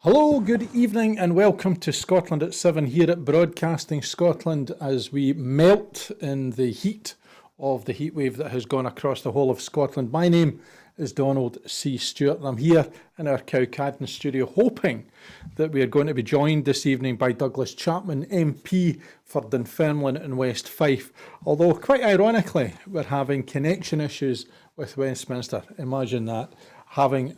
Hello, good evening and welcome to Scotland at 7 here at Broadcasting Scotland as we melt in the heat of the heatwave that has gone across the whole of Scotland. My name is Donald C. Stewart and I'm here in our Cowcaddin studio hoping that we are going to be joined this evening by Douglas Chapman, MP for Dunfermline and West Fife, although quite ironically we're having connection issues with Westminster. Imagine that. Having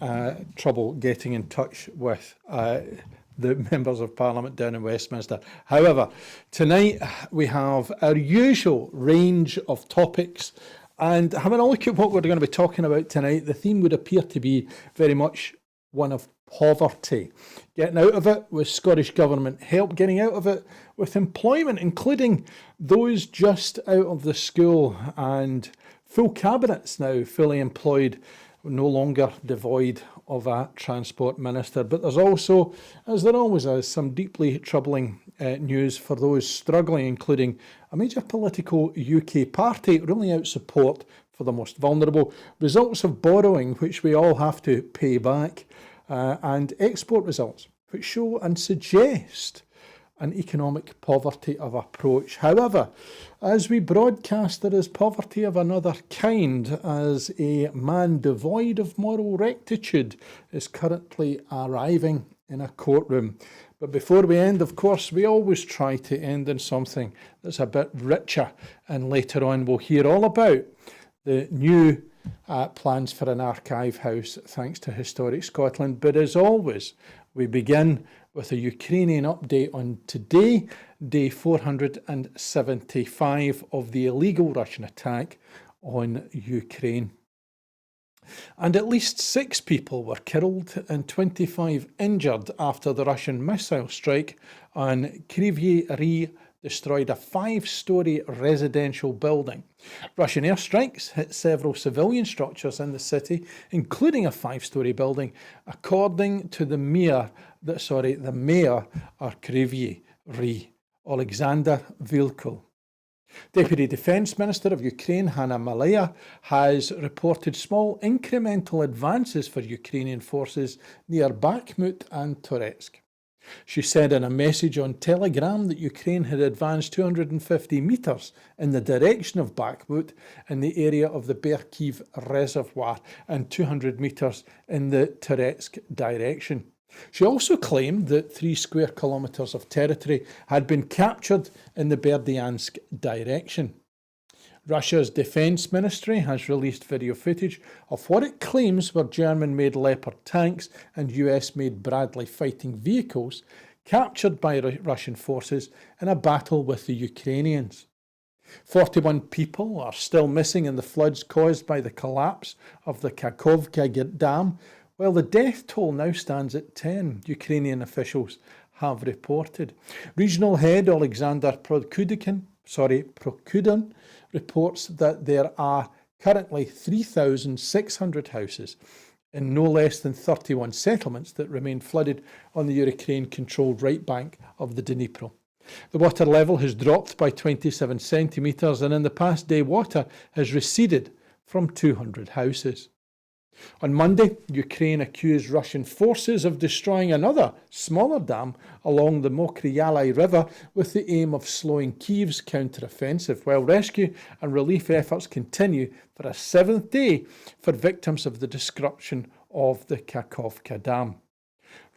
trouble getting in touch with the members of Parliament down in Westminster. However, tonight we have our usual range of topics, and having a look at what we're going to be talking about tonight, the theme would appear to be very much one of poverty. Getting out of it with Scottish Government help, getting out of it with employment, including those just out of the school, and full cabinets now fully employed, no longer devoid of a transport minister. But there's also, as there always is, some deeply troubling news for those struggling, including a major political UK party ruling out support for the most vulnerable, results of borrowing which we all have to pay back, and export results which show and suggest an economic poverty of approach. However, as we broadcast, there is poverty of another kind, as a man devoid of moral rectitude is currently arriving in a courtroom. But before we end, of course, we always try to end in something that's a bit richer, and later on we'll hear all about the new plans for an archive house thanks to Historic Scotland. But as always, we begin with a Ukrainian update on today, day 475 of the illegal Russian attack on Ukraine. And at least 6 people were killed and 25 injured after the Russian missile strike on Kryvyi Rih destroyed a 5-storey residential building. Russian airstrikes hit several civilian structures in the city, including a 5-storey building, according to the mayor of Kryvyi Rih, Alexander Vilko. Deputy Defence Minister of Ukraine, Hanna Maliya, has reported small incremental advances for Ukrainian forces near Bakhmut and Toretsk. She said in a message on Telegram that Ukraine had advanced 250 metres in the direction of Bakhmut in the area of the Berkiv Reservoir and 200 metres in the Toretsk direction. She also claimed that 3 square kilometres of territory had been captured in the Berdyansk direction. Russia's Defence Ministry has released video footage of what it claims were German-made Leopard tanks and US-made Bradley fighting vehicles captured by Russian forces in a battle with the Ukrainians. 41 people are still missing in the floods caused by the collapse of the Kakhovka Dam, while the death toll now stands at 10, Ukrainian officials have reported. Regional head Alexander Prokudin reports that there are currently 3,600 houses in no less than 31 settlements that remain flooded on the Ukraine-controlled right bank of the Dnipro. The water level has dropped by 27 centimetres, and in the past day water has receded from 200 houses. On Monday, Ukraine accused Russian forces of destroying another, smaller dam along the Mokry River with the aim of slowing Kyiv's counter-offensive, while rescue and relief efforts continue for a 7th day for victims of the destruction of the Kakhovka Dam.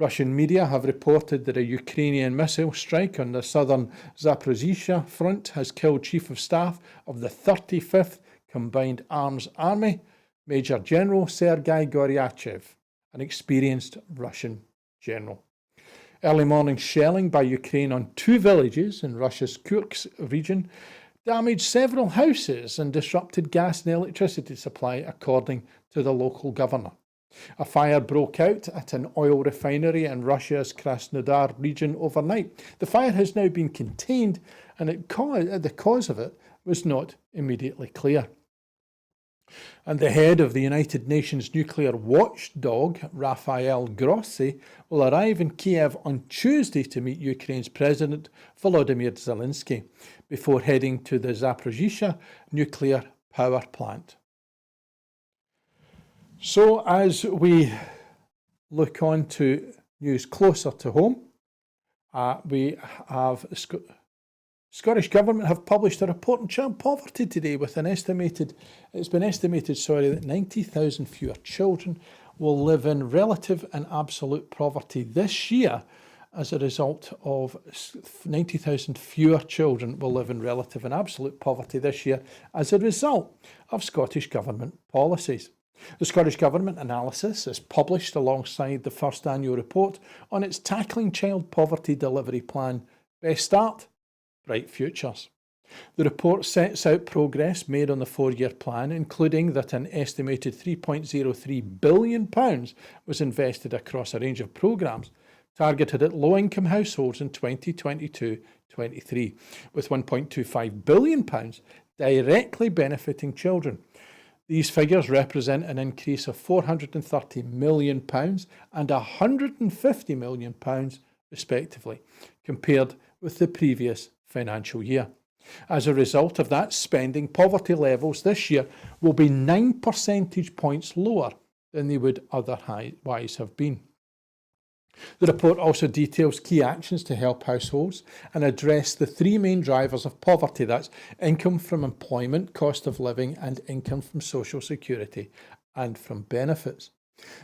Russian media have reported that a Ukrainian missile strike on the southern Zaporizhzhia front has killed Chief of Staff of the 35th Combined Arms Army, Major General Sergei Goryachev, an experienced Russian general. Early morning shelling by Ukraine on 2 villages in Russia's Kursk region damaged several houses and disrupted gas and electricity supply, according to the local governor. A fire broke out at an oil refinery in Russia's Krasnodar region overnight. The fire has now been contained, and the cause of it was not immediately clear. And the head of the United Nations nuclear watchdog, Rafael Grossi, will arrive in Kiev on Tuesday to meet Ukraine's President Volodymyr Zelensky before heading to the Zaporizhzhia nuclear power plant. So as we look on to news closer to home, we have Scottish Government have published a report on child poverty today with it's been estimated, that 90,000 fewer children will live in relative and absolute poverty this year as a result of 90,000 fewer children will live in relative and absolute poverty this year as a result of Scottish Government policies. The Scottish Government analysis is published alongside the first annual report on its Tackling Child Poverty Delivery Plan, Best Start, Bright Futures. The report sets out progress made on the 4-year plan, including that an estimated £3.03 billion was invested across a range of programmes targeted at low-income households in 2022-23, with £1.25 billion directly benefiting children. These figures represent an increase of £430 million and £150 million, respectively, compared with the previous financial year. As a result of that spending, poverty levels this year will be 9 percentage points lower than they would otherwise have been. The report also details key actions to help households and address the 3 main drivers of poverty, that's income from employment, cost of living, and income from social security and from benefits.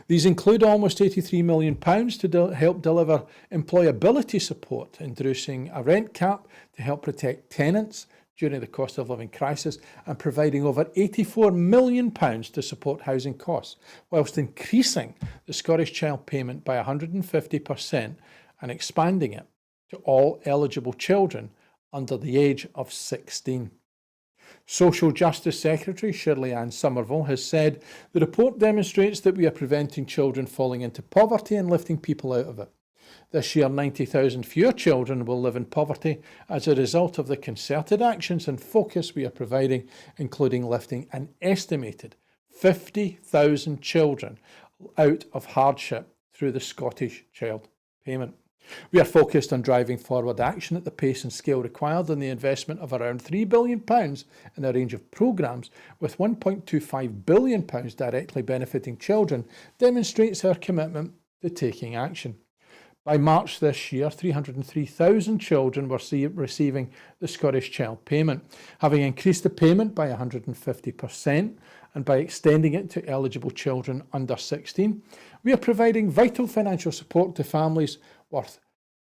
These include almost £83 million to help deliver employability support, introducing a rent cap to help protect tenants during the cost of living crisis, and providing over £84 million to support housing costs, whilst increasing the Scottish Child Payment by 150% and expanding it to all eligible children under the age of 16. Social Justice Secretary Shirley Ann Somerville has said, "The report demonstrates that we are preventing children falling into poverty and lifting people out of it. This year, 90,000 fewer children will live in poverty as a result of the concerted actions and focus we are providing, including lifting an estimated 50,000 children out of hardship through the Scottish Child Payment. We are focused on driving forward action at the pace and scale required, and the investment of around £3 billion in a range of programmes, with £1.25 billion directly benefiting children, demonstrates our commitment to taking action." By March this year, 303,000 children were receiving the Scottish Child Payment. Having increased the payment by 150% and by extending it to eligible children under 16, we are providing vital financial support to families worth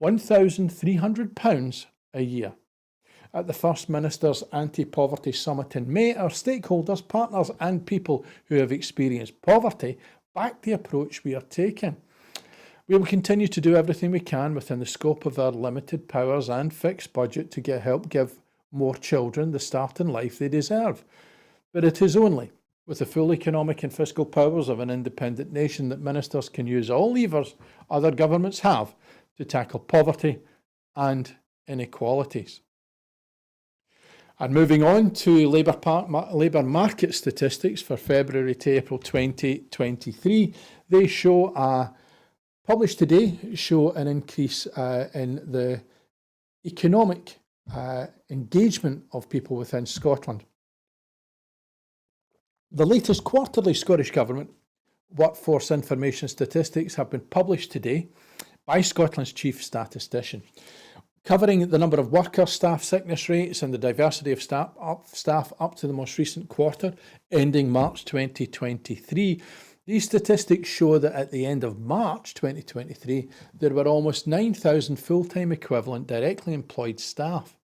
£1,300 a year. At the First Minister's Anti-Poverty Summit in May, our stakeholders, partners and people who have experienced poverty backed the approach we are taking. We will continue to do everything we can within the scope of our limited powers and fixed budget to help give more children the start in life they deserve. But it is only with the full economic and fiscal powers of an independent nation that ministers can use all levers other governments have to tackle poverty and inequalities. And moving on to labour market statistics for February to April 2023, they published today, show an increase in the economic engagement of people within Scotland. The latest quarterly Scottish Government workforce information statistics have been published today by Scotland's Chief Statistician, covering the number of workers, staff sickness rates and the diversity of staff up to the most recent quarter, ending March 2023. These statistics show that at the end of March 2023, there were almost 9,000 full-time equivalent directly employed staff,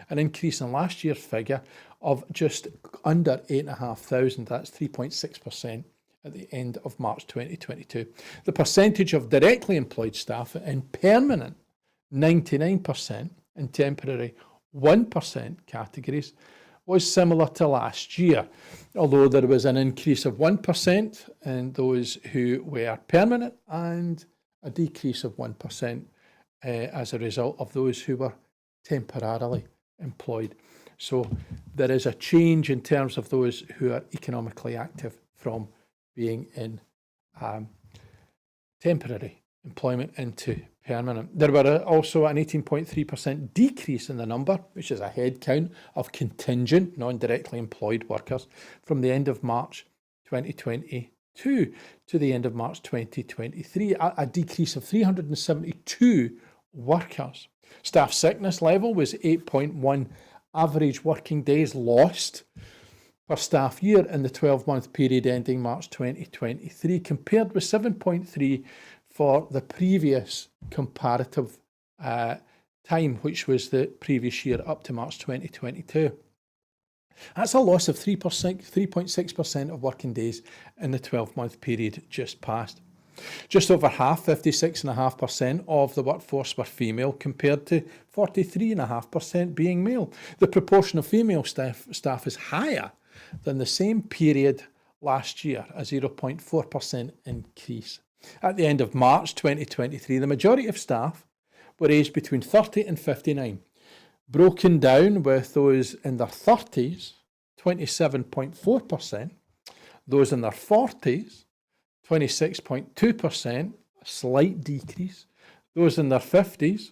an increase in last year's figure of just under 8,500, that's 3.6% at the end of March 2022. The percentage of directly employed staff in permanent, 99%, and temporary, 1% categories, was similar to last year, although there was an increase of 1% in those who were permanent and a decrease of 1% as a result of those who were temporarily employed. So there is a change in terms of those who are economically active from being in temporary employment into permanent. There were also an 18.3% decrease in the number, which is a head count of contingent, non-directly employed workers from the end of March 2020 to the end of March 2023, a decrease of 372 workers. Staff sickness level was 8.1 average working days lost per staff year in the 12-month period ending March 2023, compared with 7.3 for the previous comparative time, which was the previous year up to March 2022. That's a loss of 3.6% of working days in the 12-month period just passed. Just over half, 56.5% of the workforce were female, compared to 43.5% being male. The proportion of female staff is higher than the same period last year, a 0.4% increase. At the end of March 2023, the majority of staff were aged between 30 and 59, broken down with those in their 30s, 27.4%, those in their 40s, 26.2%, a slight decrease, those in their 50s,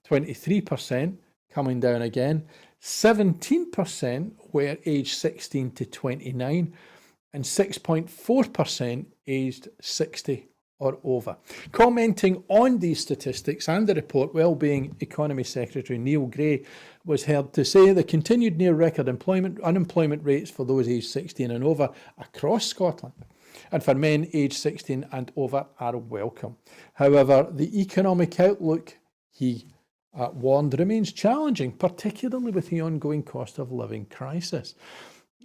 23%, coming down again, 17% were aged 16 to 29, and 6.4% aged 60 or over. Commenting on these statistics and the report, Wellbeing Economy Secretary Neil Gray was heard to say the continued near record unemployment rates for those aged 16 and over across Scotland and for men aged 16 and over are welcome. However, the economic outlook, he warned, remains challenging, particularly with the ongoing cost of living crisis.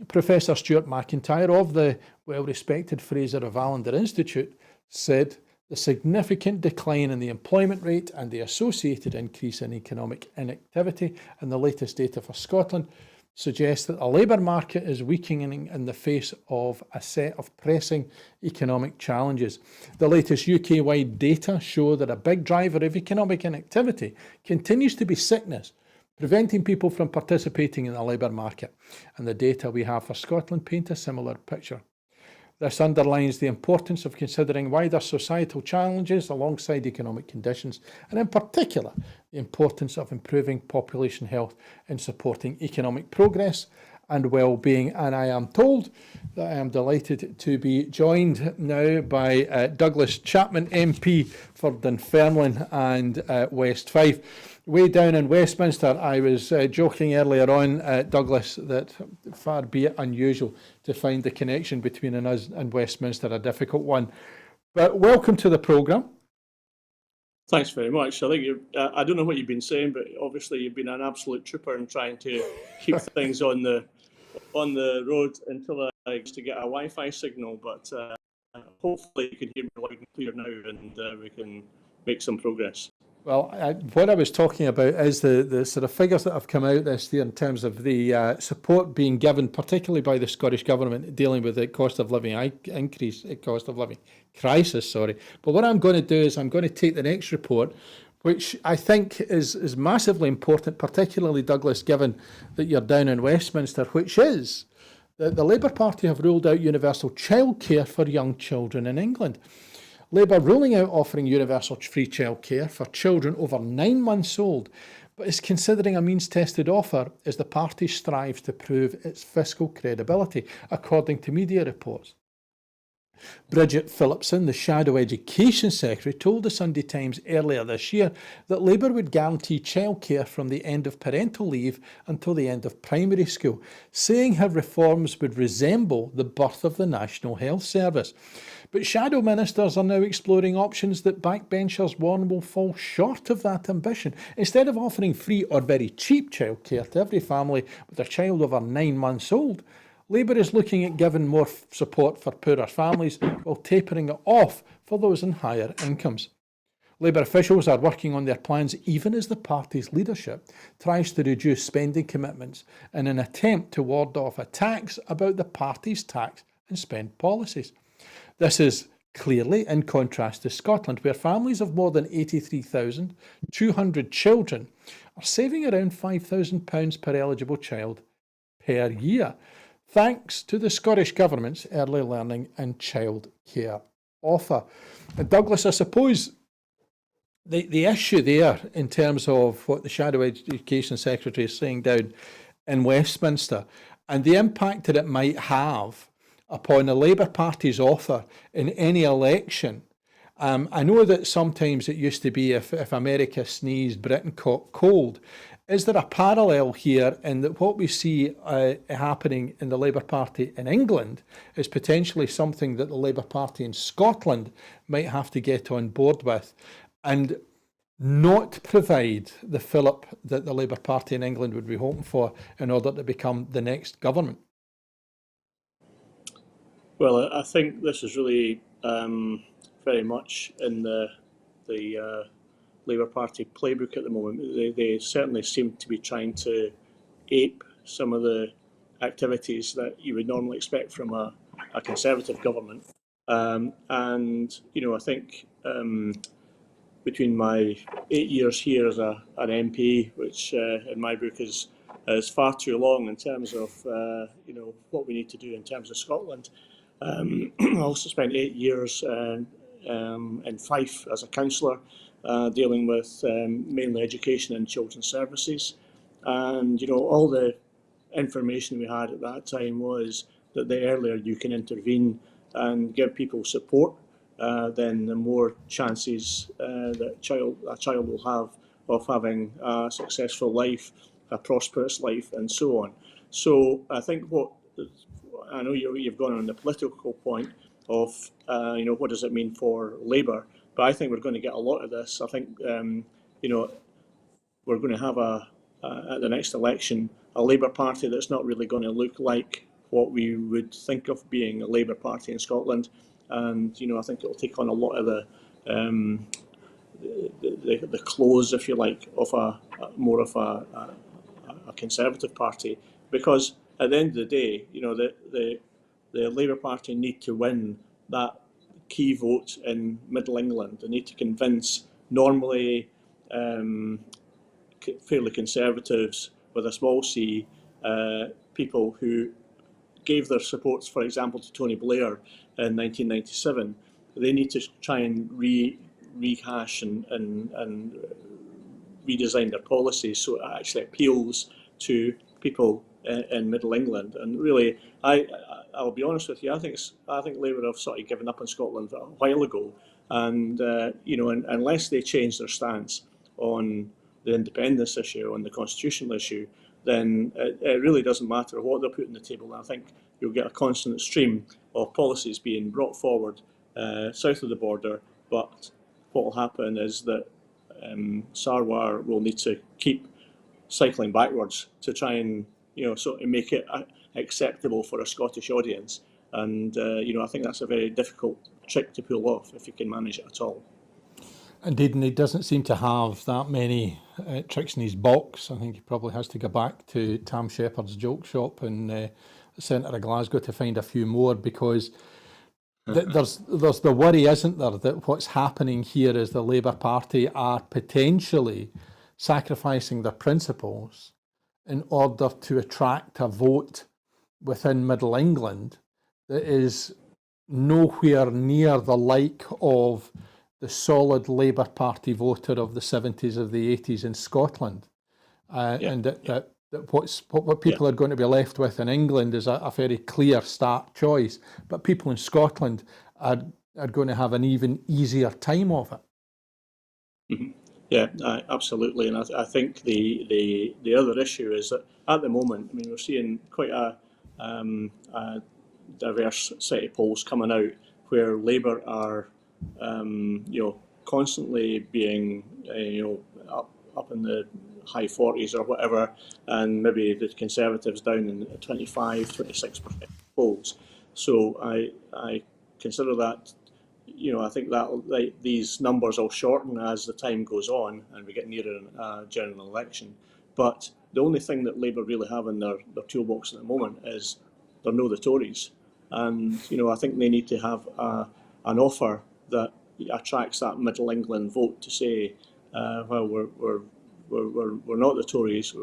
Professor Stewart McIntyre of the well-respected Fraser of Allender Institute said the significant decline in the employment rate and the associated increase in economic inactivity in the latest data for Scotland suggests that the labour market is weakening in the face of a set of pressing economic challenges. The latest UK-wide data show that a big driver of economic inactivity continues to be sickness, preventing people from participating in the labour market. And the data we have for Scotland paint a similar picture. This underlines the importance of considering wider societal challenges alongside economic conditions, and in particular, the importance of improving population health in supporting economic progress and well-being. And I am told that I am delighted to be joined now by Douglas Chapman, MP for Dunfermline and West Fife. Way down in Westminster, I was joking earlier on, Douglas, that far be it unusual to find the connection between us and Westminster a difficult one. But welcome to the programme. Thanks very much. I think I don't know what you've been saying, but obviously you've been an absolute trooper in trying to keep things on the road until I get to get a Wi-Fi signal. But hopefully you can hear me loud and clear now, and we can make some progress. Well, what I was talking about is the sort of figures that have come out this year in terms of the support being given, particularly by the Scottish Government, dealing with the cost of living crisis. But what I'm going to do is I'm going to take the next report, which I think is massively important, particularly, Douglas, given that you're down in Westminster, which is that the Labour Party have ruled out universal childcare for young children in England. Labour ruling out offering universal free childcare for children over 9 months old, but is considering a means-tested offer as the party strives to prove its fiscal credibility, according to media reports. Bridget Phillipson, the Shadow Education Secretary, told the Sunday Times earlier this year that Labour would guarantee childcare from the end of parental leave until the end of primary school, saying her reforms would resemble the birth of the National Health Service. But shadow ministers are now exploring options that backbenchers warn will fall short of that ambition. Instead of offering free or very cheap childcare to every family with a child over 9 months old, Labour is looking at giving more support for poorer families while tapering it off for those in higher incomes. Labour officials are working on their plans even as the party's leadership tries to reduce spending commitments in an attempt to ward off attacks about the party's tax and spend policies. This is clearly in contrast to Scotland, where families of more than 83,200 children are saving around £5,000 per eligible child per year, thanks to the Scottish Government's early learning and childcare offer. And Douglas, I suppose the issue there in terms of what the Shadow Education Secretary is saying down in Westminster and the impact that it might have upon the Labour Party's offer in any election. I know that sometimes it used to be if America sneezed, Britain caught cold. Is there a parallel here in that what we see happening in the Labour Party in England is potentially something that the Labour Party in Scotland might have to get on board with and not provide the fillip that the Labour Party in England would be hoping for in order to become the next government? Well, I think this is really very much in the Labour Party playbook at the moment. They certainly seem to be trying to ape some of the activities that you would normally expect from a Conservative government. And, I think between my 8 years here as an MP, which in my book is far too long in terms of, what we need to do in terms of Scotland. I also spent 8 years in Fife as a councillor, dealing with mainly education and children's services. And, all the information we had at that time was that the earlier you can intervene and give people support, then the more chances that a child will have of having a successful life, a prosperous life, and so on. So I think I know you've gone on the political point of, what does it mean for Labour? But I think we're going to get a lot of this. I think, we're going to have at the next election, a Labour Party that's not really going to look like what we would think of being a Labour Party in Scotland. And, I think it'll take on a lot of the clothes, if you like, of more of a Conservative Party, because at the end of the day, the Labour Party need to win that key vote in Middle England. They need to convince normally fairly Conservatives with a small c, people who gave their supports, for example, to Tony Blair in 1997. They need to try and rehash and redesign their policies so it actually appeals to people in Middle England. And really, I'll be honest with you, I think Labour have sort of given up on Scotland a while ago. And unless they change their stance on the independence issue, on the constitutional issue, then it really doesn't matter what they're putting on the table. I think you'll get a constant stream of policies being brought forward south of the border. But what will happen is that Sarwar will need to keep cycling backwards to try and sort of make it acceptable for a Scottish audience. And I think that's a very difficult trick to pull off if you can manage it at all. Indeed, and he doesn't seem to have that many tricks in his box. I think he probably has to go back to Tam Shepherd's joke shop in the centre of Glasgow to find a few more, because there's the worry, isn't there, that what's happening here is the Labour Party are potentially sacrificing their principles in order to attract a vote within Middle England that is nowhere near the like of the solid Labour Party voter of the 70s, of the 80s in Scotland. And that what people are going to be left with in England is a very clear, stark choice. But people in Scotland are going to have an even easier time of it. Mm-hmm. Yeah, absolutely. And I think the other issue is that at the moment, we're seeing quite a diverse set of polls coming out where Labour are constantly being up in the high 40s or whatever, and maybe the Conservatives down in 25-26% polls. So I consider that, I think that these numbers will shorten as the time goes on and we get nearer a general election. But the only thing that Labour really have in their toolbox at the moment is they're no the Tories. And, I think they need to have an offer that attracts that Middle England vote to say, well, we're not the Tories,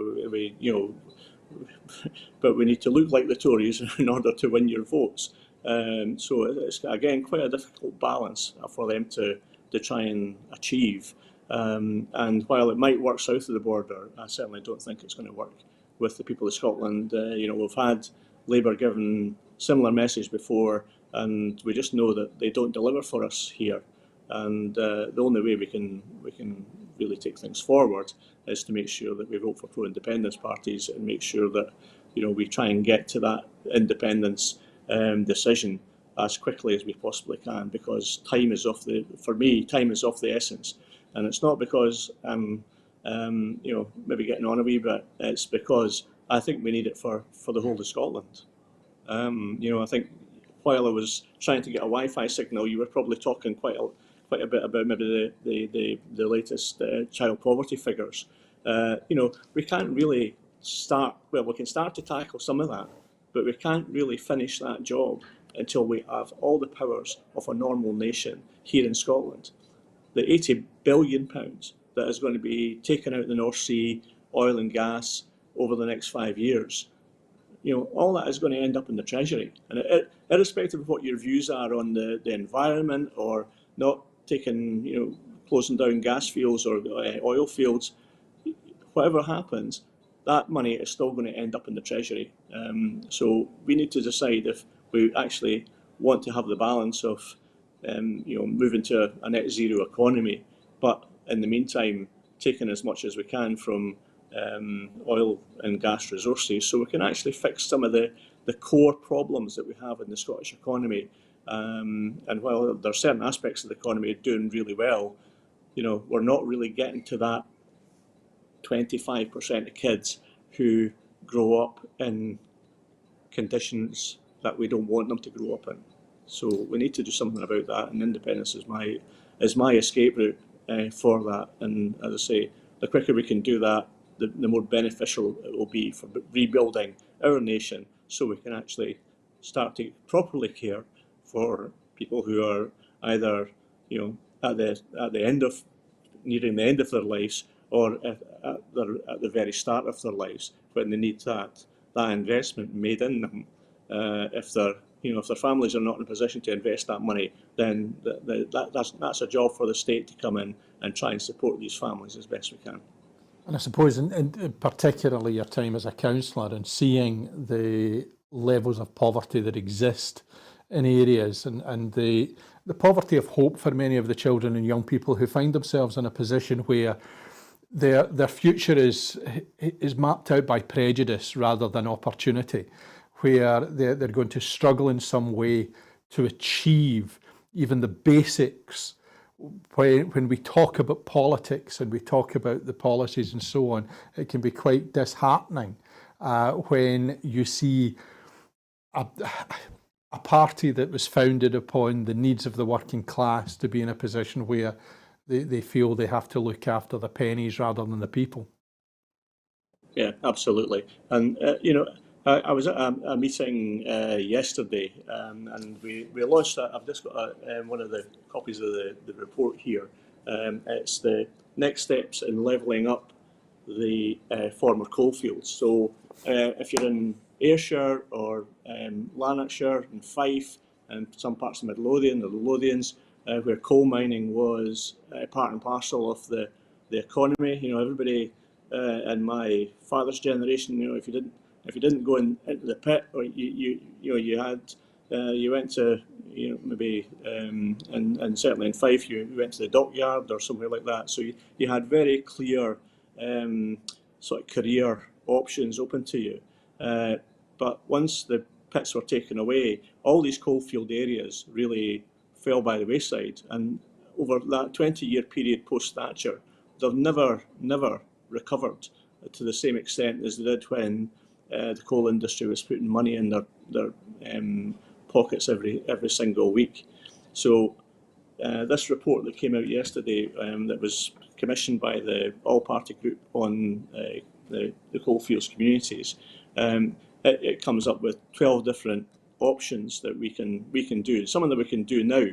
but we need to look like the Tories in order to win your votes. So it's, again, quite a difficult balance for them to try and achieve. And while it might work south of the border, I certainly don't think it's going to work with the people of Scotland. We've had Labour given similar message before, and we just know that they don't deliver for us here. And the only way we can really take things forward is to make sure that we vote for pro-independence parties and make sure that we try and get to that independence decision as quickly as we possibly can, because time is of the essence, and it's not because I'm maybe getting on a wee bit. It's because I think we need it for the whole of Scotland. I think while I was trying to get a Wi-Fi signal, you were probably talking quite a bit about maybe the latest child poverty figures. We can't really start. Well, we can start to tackle some of that, but we can't really finish that job until we have all the powers of a normal nation here in Scotland. The £80 billion that is going to be taken out of the North Sea, oil and gas, over the next 5 years, all that is going to end up in the Treasury. And irrespective of what your views are on the environment, or not taking, closing down gas fields or oil fields, whatever happens, that money is still going to end up in the Treasury. So we need to decide if we actually want to have the balance of moving to a net zero economy, but in the meantime taking as much as we can from oil and gas resources, so we can actually fix some of the core problems that we have in the Scottish economy. And while there are certain aspects of the economy doing really well, we're not really getting to that 25% of kids who grow up in conditions that we don't want them to grow up in. So we need to do something about that, and independence is my escape route for that. And as I say, the quicker we can do that, the more beneficial it will be for rebuilding our nation, so we can actually start to properly care for people who are either at the end of nearing the end of their lives, or at the very start of their lives, when they need that investment made in them. If their families are not in a position to invest that money, then that's a job for the state to come in and try and support these families as best we can. And I suppose, in particularly your time as a councillor and seeing the levels of poverty that exist in areas, and the poverty of hope for many of the children and young people who find themselves in a position where their future is mapped out by prejudice rather than opportunity, where they're going to struggle in some way to achieve even the basics. When we talk about politics and we talk about the policies and so on, it can be quite disheartening when you see a party that was founded upon the needs of the working class to be in a position where they feel they have to look after the pennies rather than the people. Yeah, absolutely. And I was at a meeting yesterday, and we launched that. I've just got one of the copies of the report here. It's the next steps in levelling up the former coalfields. So if you're in Ayrshire or Lanarkshire and Fife and some parts of Midlothian, the Lothians, where coal mining was part and parcel of the economy. Everybody in my father's generation, if you didn't go into the pit, or you went to maybe and certainly in Fife you went to the dockyard or somewhere like that. So you had very clear sort of career options open to you. But once the pits were taken away, all these coalfield areas really fell by the wayside, and over that 20-year period post-Thatcher, they've never recovered to the same extent as they did when the coal industry was putting money in their pockets every single week. So this report that came out yesterday, that was commissioned by the all-party group on the coalfields communities, it comes up with 12 different options that we can do. Some of them we can do now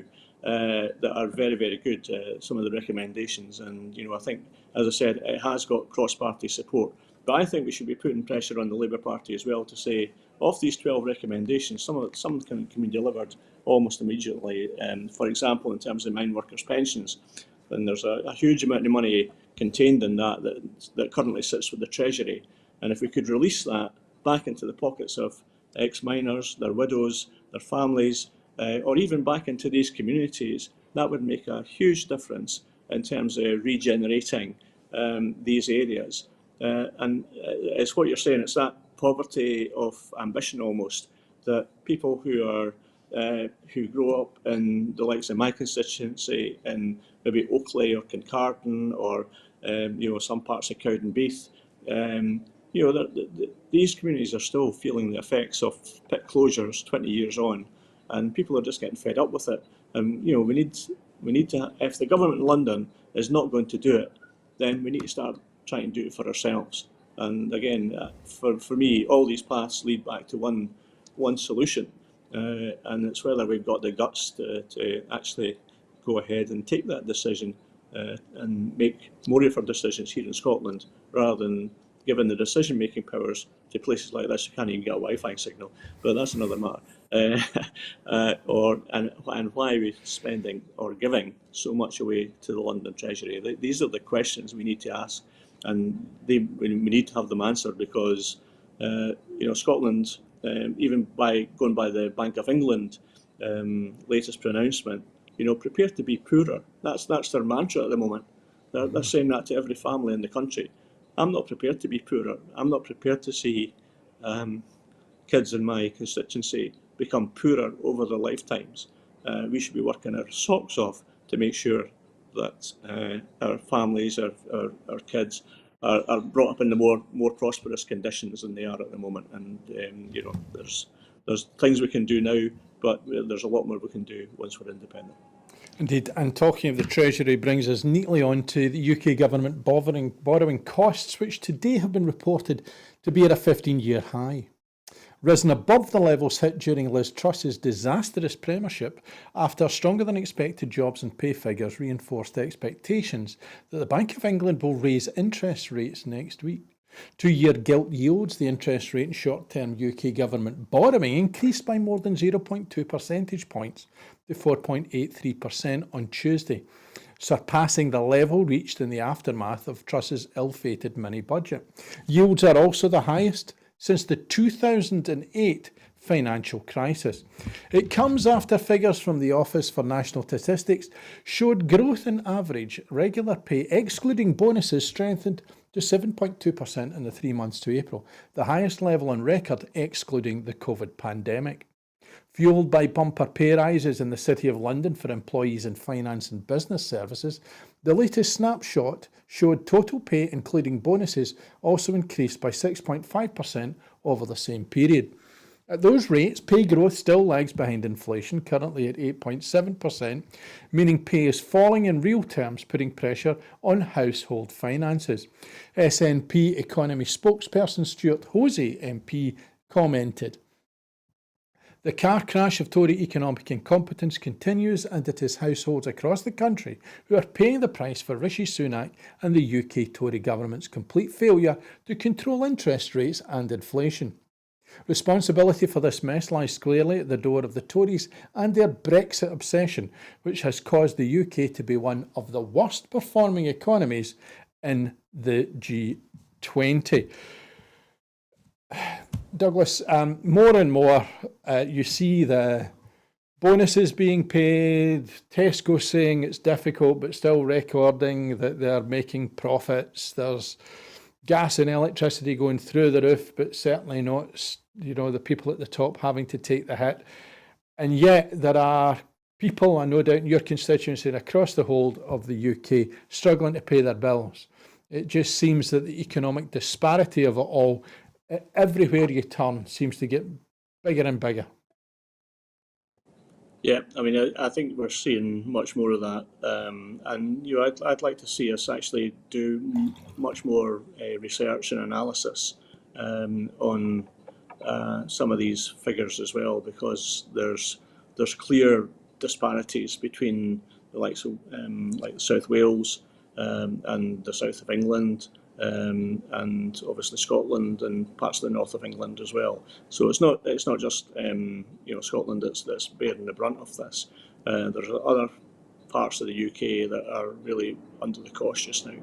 that are very, very good. Some of the recommendations, and I think, as I said, it has got cross-party support. But I think we should be putting pressure on the Labour Party as well to say, of these 12 recommendations, some can be delivered almost immediately. For example, in terms of mine workers' pensions, then there's a huge amount of money contained in that currently sits with the Treasury. And if we could release that back into the pockets of ex-miners, their widows, their families, or even back into these communities, that would make a huge difference in terms of regenerating these areas. And it's what you're saying, it's that poverty of ambition almost, that people who grow up in the likes of my constituency in maybe Oakley or Kincardine or some parts of Cowdenbeath, these communities are still feeling the effects of pit closures 20 years on, and people are just getting fed up with it. And we need to, if the government in London is not going to do it, then we need to start trying to do it for ourselves. And again, for me, all these paths lead back to one solution, and it's whether we've got the guts to actually go ahead and take that decision and make more of our decisions here in Scotland, rather than giving the decision-making powers to places like this who can't even get a Wi-Fi signal. But that's another matter. And why are we spending or giving so much away to the London Treasury? These are the questions we need to ask, and we need to have them answered, because Scotland, even by going by the Bank of England latest pronouncement, prepare to be poorer. That's their mantra at the moment. They're saying that to every family in the country. I'm not prepared to be poorer. I'm not prepared to see kids in my constituency become poorer over their lifetimes. We should be working our socks off to make sure that our families, our kids, are brought up in the more prosperous conditions than they are at the moment. And there's things we can do now, but there's a lot more we can do once we're independent. Indeed, and talking of the Treasury brings us neatly on to the UK government borrowing costs, which today have been reported to be at a 15-year high, risen above the levels hit during Liz Truss's disastrous premiership after stronger than expected jobs and pay figures reinforced expectations that the Bank of England will raise interest rates next week. 2-year gilt yields, the interest rate in short-term UK government borrowing, increased by more than 0.2 percentage points to 4.83% on Tuesday, surpassing the level reached in the aftermath of Truss's ill-fated mini-budget. Yields are also the highest since the 2008 financial crisis. It comes after figures from the Office for National Statistics showed growth in average regular pay, excluding bonuses, strengthened to 7.2% in the 3 months to April, the highest level on record excluding the COVID pandemic. Fuelled by bumper pay rises in the City of London for employees in finance and business services, the latest snapshot showed total pay, including bonuses, also increased by 6.5% over the same period. At those rates, pay growth still lags behind inflation, currently at 8.7%, meaning pay is falling in real terms, putting pressure on household finances. SNP economy spokesperson Stewart MP commented, "The car crash of Tory economic incompetence continues, and it is households across the country who are paying the price for Rishi Sunak and the UK Tory government's complete failure to control interest rates and inflation. Responsibility for this mess lies squarely at the door of the Tories and their Brexit obsession, which has caused the UK to be one of the worst performing economies in the G20. Douglas, more and more you see the bonuses being paid, Tesco saying it's difficult but still recording that they're making profits. There's gas and electricity going through the roof, but certainly not, the people at the top having to take the hit. And yet there are people, I no doubt in your constituency and across the whole of the UK, struggling to pay their bills. It just seems that the economic disparity of it all, everywhere you turn, seems to get bigger and bigger. Yeah, I think we're seeing much more of that, and I'd like to see us actually do much more research and analysis on some of these figures as well, because there's clear disparities between the likes of like South Wales and the south of England. And obviously Scotland and parts of the north of England as well. So it's not just Scotland that's bearing the brunt of this. There's other parts of the UK that are really under the cosh just now.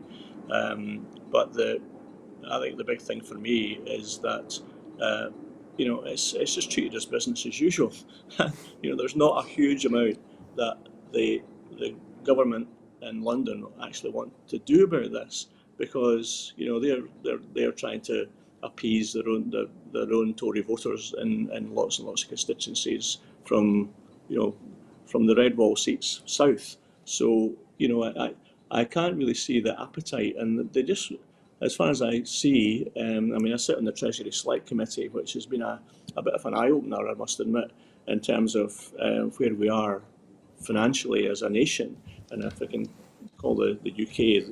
But I think the big thing for me is that it's just treated as business as usual. There's not a huge amount that the government in London actually want to do about this, because they're trying to appease their own Tory voters in lots and lots of constituencies from the red wall seats south. So I can't really see the appetite, and they just, as far as I see, I sit on the Treasury Select Committee, which has been a bit of an eye-opener, I must admit, in terms of where we are financially as a nation, and if I can call the UK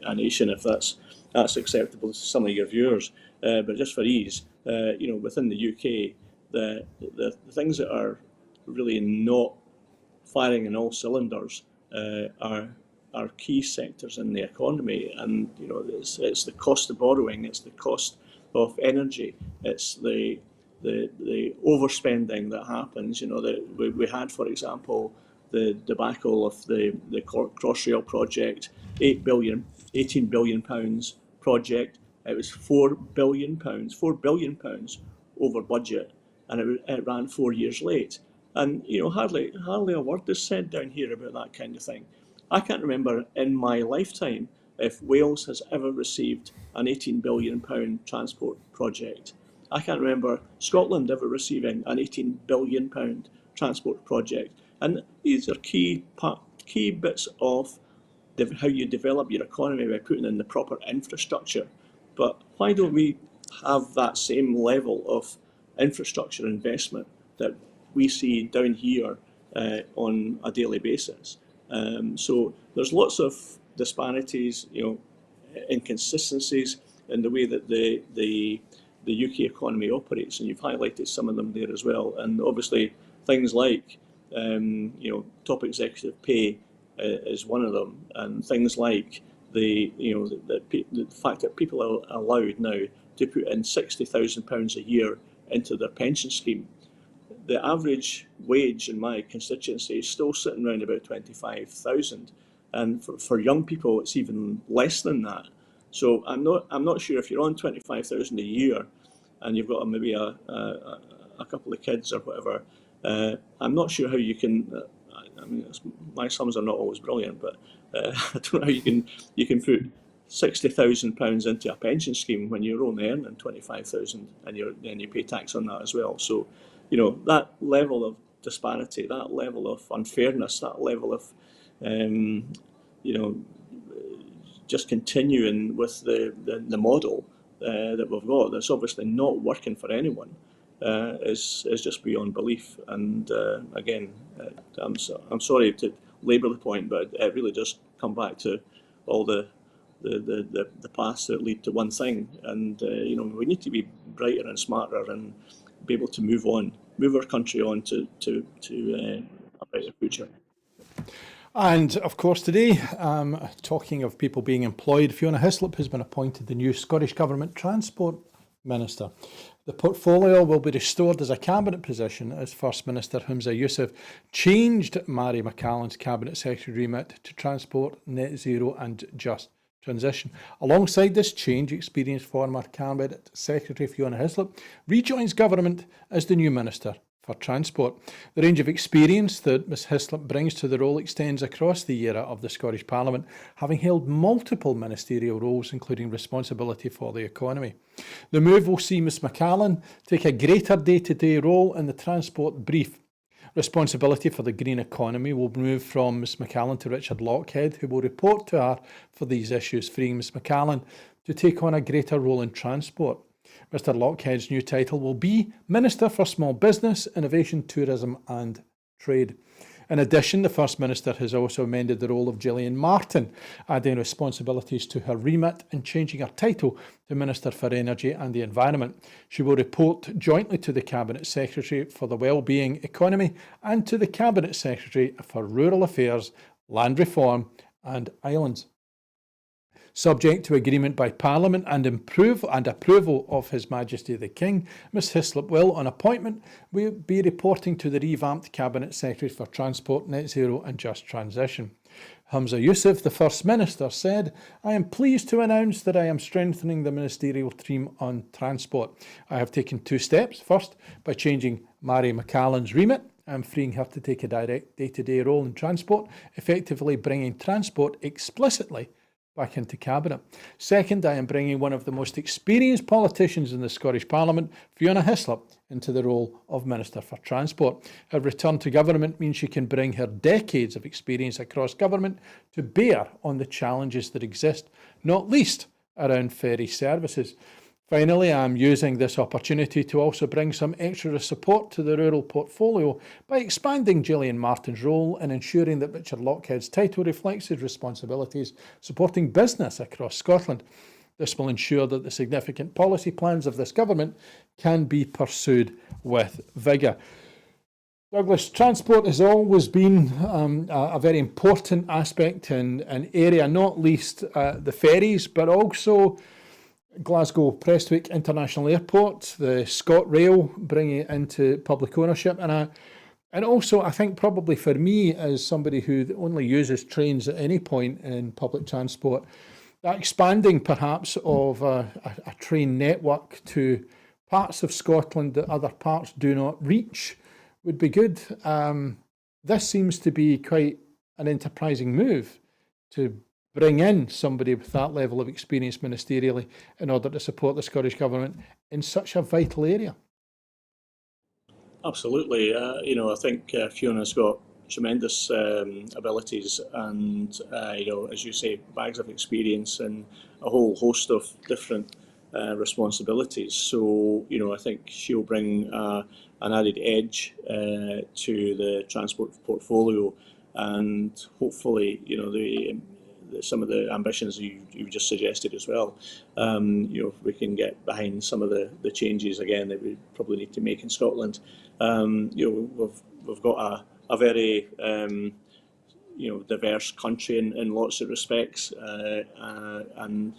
a nation, if that's acceptable to some of your viewers. But just for ease, within the UK, the things that are really not firing in all cylinders are key sectors in the economy, and it's the cost of borrowing, it's the cost of energy, it's the overspending that happens. We had, for example, the debacle of the Crossrail project, £18 billion project. It was £4 billion over budget, and it ran 4 years late. And hardly a word is said down here about that kind of thing. I can't remember in my lifetime if Wales has ever received an £18 billion transport project. I can't remember Scotland ever receiving an £18 billion transport project. And these are key bits of how you develop your economy by putting in the proper infrastructure. But why don't we have that same level of infrastructure investment that we see down here on a daily basis? So there's lots of disparities, inconsistencies in the way that the UK economy operates, and you've highlighted some of them there as well. And obviously things like top executive pay is one of them, and things like the fact that people are allowed now to put in £60,000 a year into their pension scheme. The average wage in my constituency is still sitting around about 25,000, and for young people it's even less than that. So I'm not sure if you're on 25,000 a year and you've got maybe a couple of kids or whatever. I'm not sure how you can. My sums are not always brilliant, but I don't know how you can put £60,000 into a pension scheme when you're only earning 25,000, and you pay tax on that as well. So, that level of disparity, that level of unfairness, that level of, just continuing with the model that we've got, that's obviously not working for anyone, is just beyond belief. And again, I'm sorry to labour the point, but it really does come back to all the paths that lead to one thing. And we need to be brighter and smarter and be able to move our country on to a better future. And of course today, talking of people being employed, Fiona Hislop has been appointed the new Scottish Government Transport Minister. The portfolio will be restored as a cabinet position as First Minister Humza Yousaf changed Mary McCallan's Cabinet Secretary remit to transport, net zero and just transition. Alongside this change, experienced former Cabinet Secretary Fiona Hislop rejoins government as the new Minister for Transport. The range of experience that Ms Hislop brings to the role extends across the era of the Scottish Parliament, having held multiple ministerial roles, including responsibility for the economy. The move will see Ms McCallan take a greater day-to-day role in the transport brief. Responsibility for the green economy will move from Ms McCallan to Richard Lochhead, who will report to her for these issues, freeing Ms McCallan to take on a greater role in transport. Mr Lochhead's new title will be Minister for Small Business, Innovation, Tourism and Trade. In addition, the First Minister has also amended the role of Gillian Martin, adding responsibilities to her remit and changing her title to Minister for Energy and the Environment. She will report jointly to the Cabinet Secretary for the Wellbeing Economy and to the Cabinet Secretary for Rural Affairs, Land Reform and Islands. Subject to agreement by Parliament and approval of His Majesty the King, Ms Hislop will, on appointment, be reporting to the revamped Cabinet Secretary for Transport, Net Zero and Just Transition. Hamza Yusuf, the First Minister, said, "I am pleased to announce that I am strengthening the ministerial team on transport. I have taken 2 steps. First, by changing Mary McCallan's remit. I am freeing her to take a direct day-to-day role in transport, effectively bringing transport explicitly back into Cabinet. Second, I am bringing one of the most experienced politicians in the Scottish Parliament, Fiona Hislop, into the role of Minister for Transport. Her return to government means she can bring her decades of experience across government to bear on the challenges that exist, not least around ferry services. Finally, I'm using this opportunity to also bring some extra support to the rural portfolio by expanding Gillian Martin's role and ensuring that Richard Lockhead's title reflects his responsibilities supporting business across Scotland. This will ensure that the significant policy plans of this government can be pursued with vigour." Douglas, transport has always been a very important aspect in an area, not least the ferries, but also Glasgow Prestwick International Airport, the ScotRail, bringing it into public ownership. And also, I think probably for me, as somebody who only uses trains at any point in public transport, that expanding perhaps of a train network to parts of Scotland that other parts do not reach would be good. This seems to be quite an enterprising move to bring in somebody with that level of experience ministerially in order to support the Scottish Government in such a vital area. Absolutely. I think Fiona's got tremendous abilities and, as you say, bags of experience and a whole host of different responsibilities. So, I think she'll bring an added edge to the transport portfolio, and hopefully, some of the ambitions you've just suggested as well. We can get behind some of the changes again that we probably need to make in Scotland. We've got a very diverse country in lots of respects, and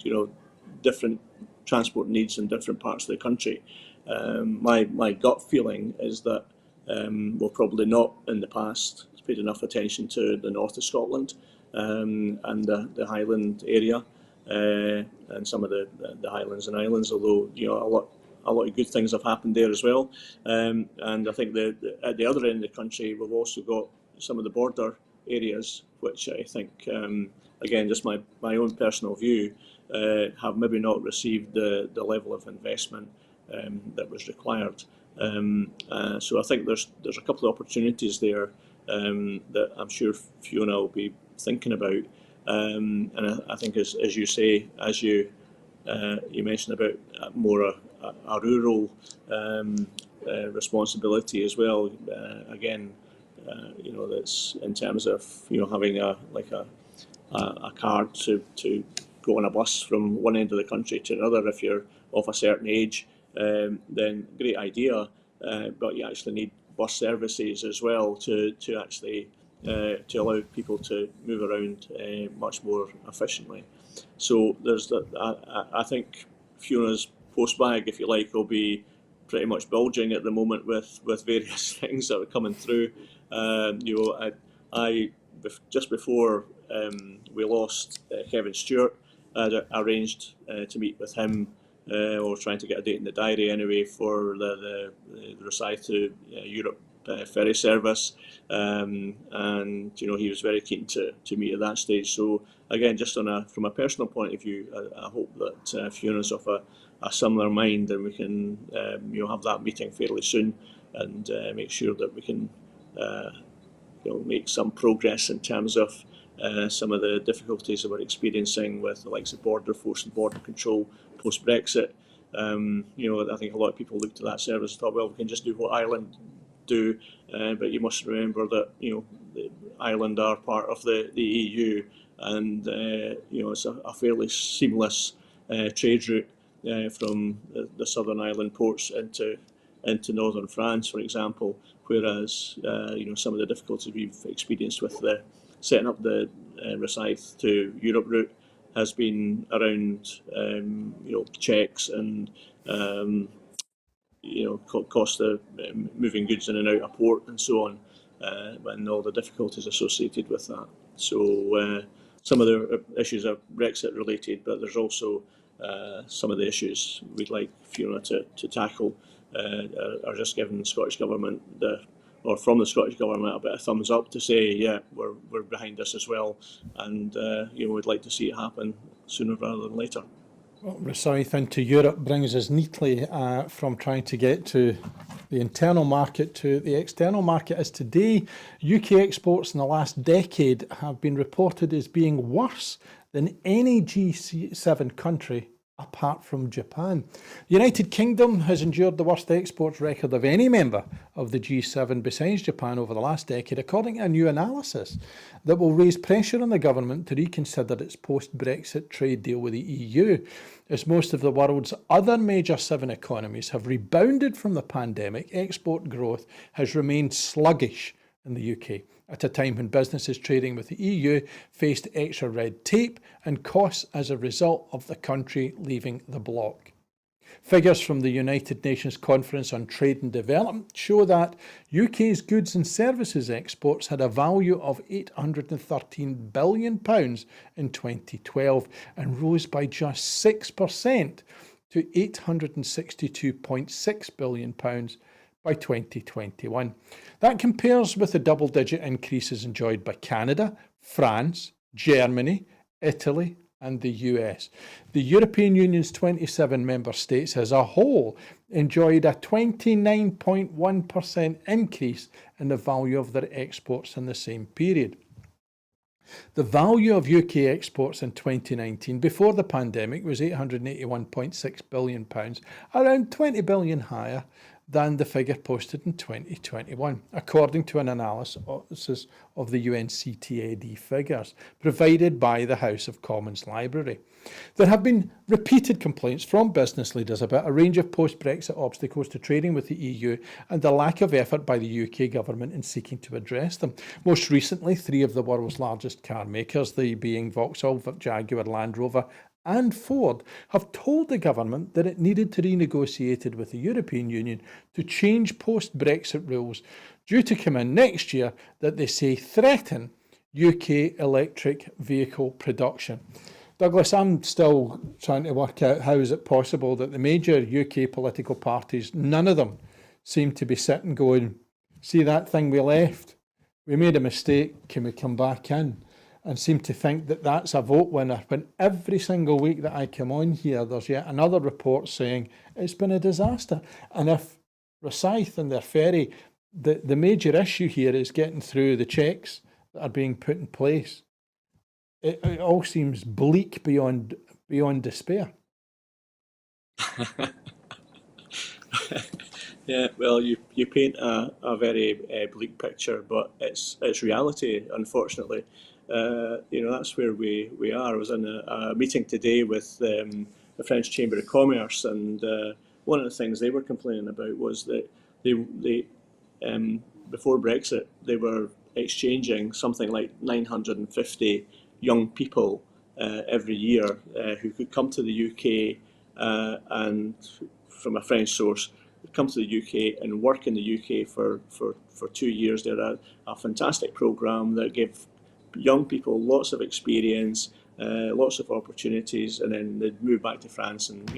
different transport needs in different parts of the country. My gut feeling is that we've probably not in the past paid enough attention to the north of Scotland and the Highland area and some of the Highlands and Islands, although a lot of good things have happened there as well. And I think at the other end of the country, we've also got some of the border areas, which I think, again, just my own personal view, have maybe not received the level of investment that was required. So I think there's a couple of opportunities there that I'm sure Fiona will be thinking about. And I think, as you say, as you mentioned about more a rural responsibility as well. Again, that's in terms of having a card to go on a bus from one end of the country to another. If you're of a certain age, then great idea, but you actually need bus services as well to actually to allow people to move around much more efficiently. So there's I think Fiona's post bag, if you like, will be pretty much bulging at the moment with various things that are coming through. I just before we lost Kevin Stewart, I arranged to meet with him, or trying to get a date in the diary anyway, for the Rosyth to Europe ferry service, and he was very keen to meet at that stage. So again, just from a personal point of view, I hope that Fiona's of a similar mind, and we can have that meeting fairly soon, and make sure that we can make some progress in terms of some of the difficulties that we're experiencing with the likes of border force and border control post Brexit. I think a lot of people looked at that service and thought, well, we can just do what Ireland do, but you must remember that Ireland are part of the EU, and it's a fairly seamless trade route from the Southern Ireland ports into northern France, for example. Whereas some of the difficulties we've experienced with setting up the Rosyth to Europe route has been around checks and cost of moving goods in and out of port and so on, and all the difficulties associated with that. So some of the issues are Brexit related, but there's also some of the issues we'd like Fiona to tackle are just giving the Scottish Government or from the Scottish Government a bit of thumbs up to say, yeah, we're behind this as well, and we'd like to see it happen sooner rather than later. Well, Rosyth into Europe brings us neatly from trying to get to the internal market to the external market, as today UK exports in the last decade have been reported as being worse than any G7 country apart from Japan. The United Kingdom has endured the worst exports record of any member of the G7 besides Japan over the last decade, according to a new analysis that will raise pressure on the government to reconsider its post-Brexit trade deal with the EU. As most of the world's other major 7 economies have rebounded from the pandemic, export growth has remained sluggish in the UK at a time when businesses trading with the EU faced extra red tape and costs as a result of the country leaving the bloc. Figures from the United Nations Conference on Trade and Development show that UK's goods and services exports had a value of £813 billion in 2012 and rose by just 6% to £862.6 billion by 2021. That compares with the double-digit increases enjoyed by Canada, France, Germany, Italy, and the US. The European Union's 27 member states as a whole enjoyed a 29.1% increase in the value of their exports in the same period. The value of UK exports in 2019 before the pandemic was £881.6 billion, around £20 billion higher than the figure posted in 2021, according to an analysis of the UNCTAD figures provided by the House of Commons Library. There have been repeated complaints from business leaders about a range of post-Brexit obstacles to trading with the EU and the lack of effort by the UK government in seeking to address them. Most recently, 3 of the world's largest car makers, they being Vauxhall, Jaguar, Land Rover and Ford, have told the government that it needed to renegotiate it with the European Union to change post-Brexit rules due to come in next year that they say threaten UK electric vehicle production. Douglas, I'm still trying to work out how is it possible that the major UK political parties, none of them seem to be sitting going, see that thing we left? We made a mistake, can we come back in? And seem to think that that's a vote winner, when every single week that I come on here, there's yet another report saying it's been a disaster. And if Rosyth and their ferry, the major issue here is getting through the checks that are being put in place, it all seems bleak beyond despair. Yeah, well, you paint a very bleak picture, but it's reality, unfortunately. That's where we are. I was in a meeting today with the French Chamber of Commerce, and one of the things they were complaining about was that they before Brexit, they were exchanging something like 950 young people every year who could come to the UK and, from a French source, come to the UK and work in the UK for 2 years. They're a fantastic programme that gave young people lots of experience, lots of opportunities, and then they'd move back to France and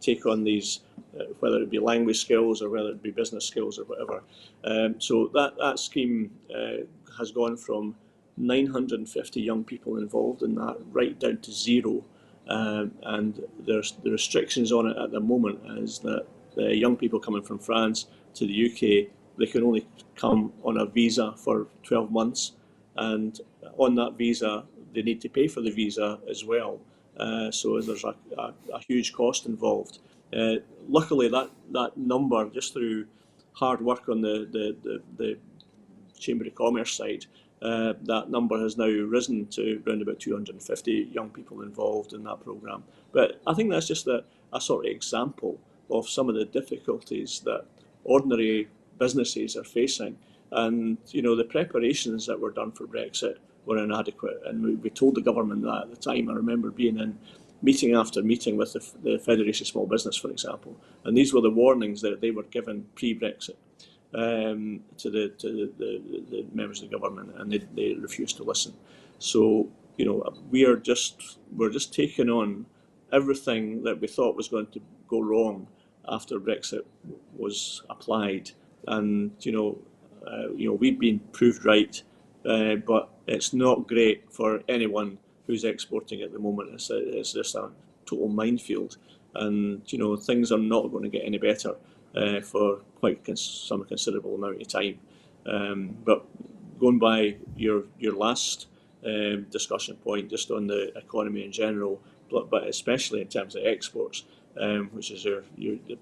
take on these, whether it be language skills or whether it be business skills or whatever. So that scheme has gone from 950 young people involved in that right down to 0. And there's the restrictions on it at the moment is that the young people coming from France to the UK, they can only come on a visa for 12 months. And on that visa, they need to pay for the visa as well. So there's a huge cost involved. Luckily, that number, just through hard work on the Chamber of Commerce side, that number has now risen to around about 250 young people involved in that programme. But I think that's just a sort of example of some of the difficulties that ordinary businesses are facing. And the preparations that were done for Brexit were inadequate, and we told the government that at the time. I remember being in meeting after meeting with the Federation of Small Business, for example, and these were the warnings that they were given pre-Brexit to the members of the government, and they refused to listen. So, we're just taking on everything that we thought was going to go wrong after Brexit was applied, and we've been proved right, but it's not great for anyone who's exporting at the moment. It's just a total minefield, and things are not going to get any better for quite some considerable amount of time. But going by your last discussion point, just on the economy in general, but especially in terms of exports, which is your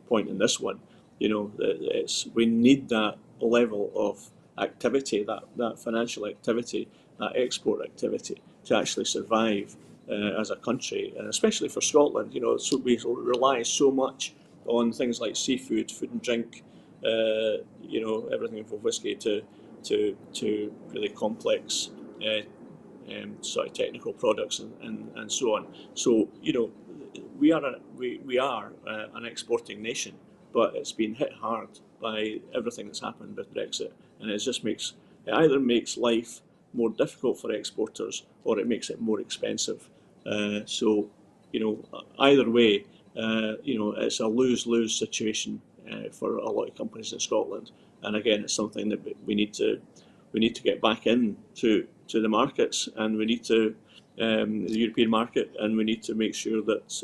point in this one. We need that level of activity, that financial activity, that export activity, to actually survive as a country, and especially for Scotland. So we rely so much on things like seafood, food and drink, everything from whiskey to really complex sort of technical products and so on. So we are an exporting nation, but it's been hit hard by everything that's happened with Brexit, and it either makes life more difficult for exporters or it makes it more expensive. So either way, it's a lose-lose situation for a lot of companies in Scotland. And again, it's something that we need to get back into the markets, and we need to the European market, and we need to make sure that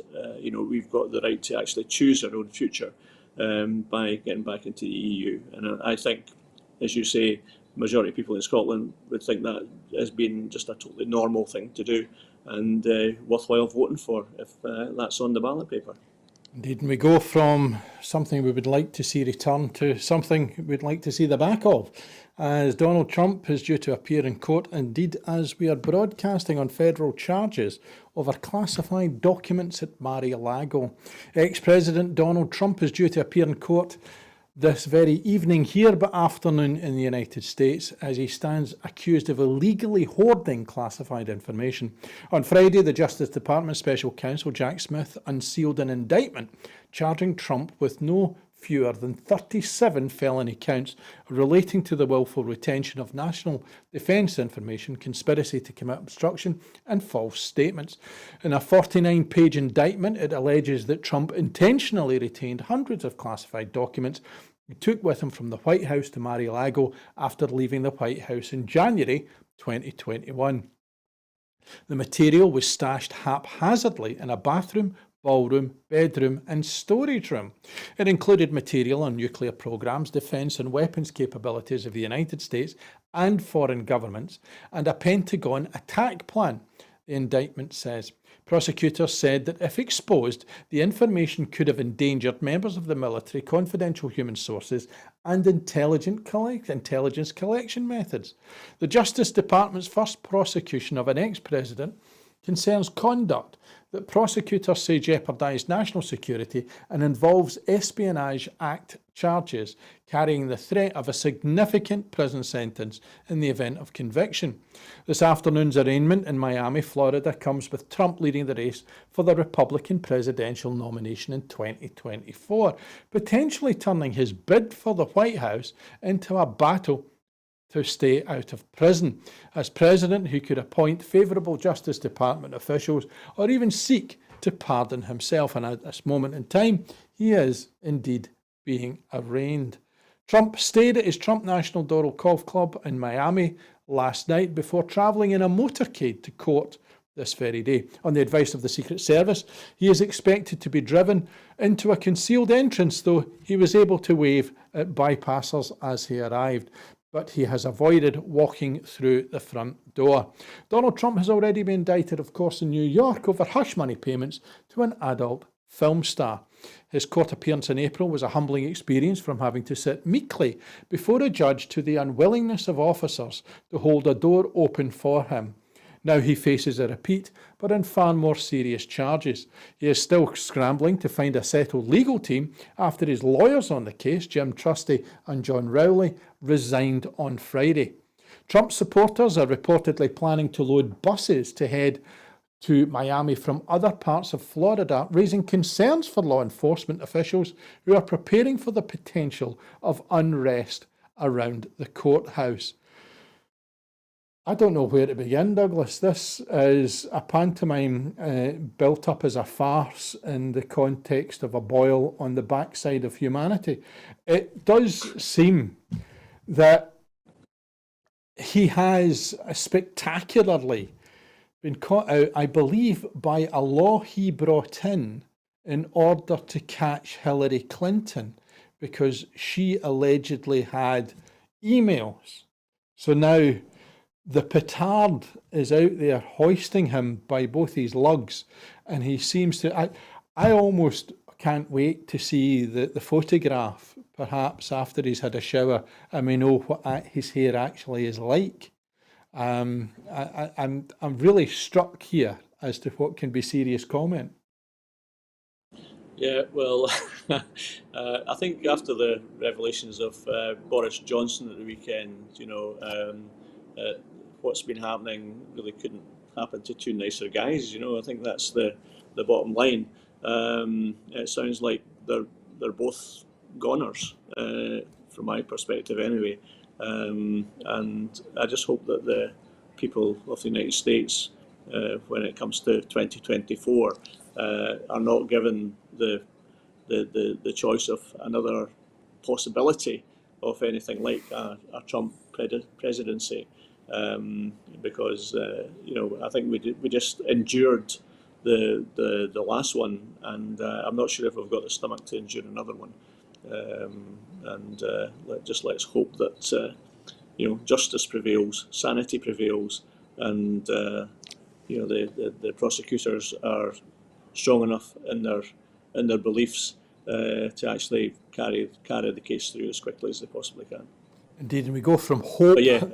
we've got the right to actually choose our own future by getting back into the EU. And I think, as you say, the majority of people in Scotland would think that has been just a totally normal thing to do, and worthwhile voting for if that's on the ballot paper. Indeed, and we go from something we would like to see return to something we'd like to see the back of, as Donald Trump is due to appear in court, indeed as we are broadcasting, on federal charges over classified documents at Mar-a-Lago. Ex-President Donald Trump is due to appear in court this very evening here, but afternoon in the United States, as he stands accused of illegally hoarding classified information. On Friday, the Justice Department Special Counsel Jack Smith unsealed an indictment charging Trump with no fewer than 37 felony counts relating to the willful retention of national defence information, conspiracy to commit obstruction, and false statements. In a 49-page indictment, it alleges that Trump intentionally retained hundreds of classified documents he took with him from the White House to Mar-a-Lago after leaving the White House in January 2021. The material was stashed haphazardly in a bathroom, ballroom, bedroom and storage room. It included material on nuclear programs, defence and weapons capabilities of the United States and foreign governments, and a Pentagon attack plan, the indictment says. Prosecutors said that if exposed, the information could have endangered members of the military, confidential human sources, and intelligence collection methods. The Justice Department's first prosecution of an ex-president concerns conduct that prosecutors say jeopardised national security and involves Espionage Act charges, carrying the threat of a significant prison sentence in the event of conviction. This afternoon's arraignment in Miami, Florida, comes with Trump leading the race for the Republican presidential nomination in 2024, potentially turning his bid for the White House into a battle to stay out of prison. As president, he could appoint favourable Justice Department officials or even seek to pardon himself. And at this moment in time, he is indeed being arraigned. Trump stayed at his Trump National Doral Golf Club in Miami last night before travelling in a motorcade to court this very day. On the advice of the Secret Service, he is expected to be driven into a concealed entrance, though he was able to wave at bypassers as he arrived. But he has avoided walking through the front door. Donald Trump has already been indicted, of course, in New York over hush money payments to an adult film star. His court appearance in April was a humbling experience, from having to sit meekly before a judge to the unwillingness of officers to hold a door open for him. Now he faces a repeat, but in far more serious charges. He is still scrambling to find a settled legal team after his lawyers on the case, Jim Trusty and John Rowley, resigned on Friday. Trump supporters are reportedly planning to load buses to head to Miami from other parts of Florida, raising concerns for law enforcement officials who are preparing for the potential of unrest around the courthouse. I don't know where to begin, Douglas. This is a pantomime built up as a farce in the context of a boil on the backside of humanity. It does seem that he has spectacularly been caught out, I believe, by a law he brought in order to catch Hillary Clinton, because she allegedly had emails. So now the petard is out there hoisting him by both his lugs, and he seems to. I almost can't wait to see the photograph, perhaps after he's had a shower, and we know what his hair actually is like. I'm really struck here as to what can be serious comment. Yeah, well, I think after the revelations of Boris Johnson at the weekend, what's been happening really couldn't happen to two nicer guys. I think that's the bottom line. It sounds like they're both goners, from my perspective, anyway. And I just hope that the people of the United States, when it comes to 2024, are not given the choice of another possibility of anything like a Trump presidency, because I think we just endured the last one, and I'm not sure if we've got the stomach to endure another one. Let's hope that justice prevails, sanity prevails, and the prosecutors are strong enough in their beliefs to actually carry the case through as quickly as they possibly can. Indeed, and we go from hope. But yeah,